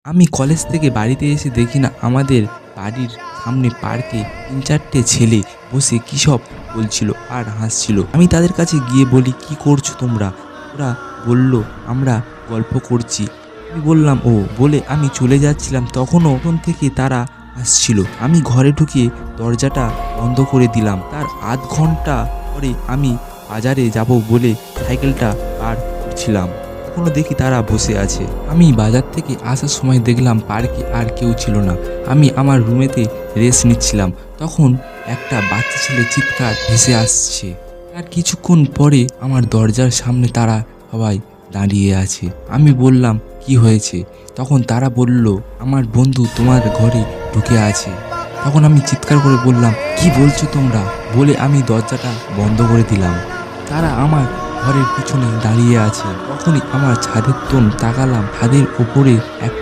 আমি কলেজ থেকে বাড়িতে এসে দেখি না আমাদের বাড়ির সামনে পার্কে ৩-৪টে ছেলে বসে কী সব বলছিল আর হাসছিল। আমি তাদের কাছে গিয়ে বলি, "কি করছো তোমরা?" ওরা বলল, "আমরা গল্প করছি।" আমি বললাম, "ও।" বলে আমি চলে যাচ্ছিলাম, তখনও পেছন থেকে তারা হাসছিল। আমি ঘরে ঢুকে দরজাটা বন্ধ করে দিলাম। তার আধ ঘন্টা পরে আমি বাজারে যাব বলে সাইকেলটা বার করছিলাম, তখনও দেখি তারা বসে আছে। আমি বাজার থেকে আসার সময় দেখলাম পার্কে আর কেউ ছিল না। আমি আমার রুমেতে রেস্ট নিচ্ছিলাম, তখন একটা বাচ্চা ছেলে চিৎকার ভেসে আসছে। আর কিছুক্ষণ পরে আমার দরজার সামনে তারা সবাই দাঁড়িয়ে আছে। আমি বললাম, "কি হয়েছে?" তখন তারা বলল, "আমার বন্ধু তোমার ঘরে ঢুকে আছে।" তখন আমি চিৎকার করে বললাম, "কি বলছো তোমরা?" বলে আমি দরজাটা বন্ধ করে দিলাম। তারা আমার ঘরের পিছনে দাঁড়িয়ে আছে। তখনই আমার ছাদের তাকালাম, ছাদের ওপরে এক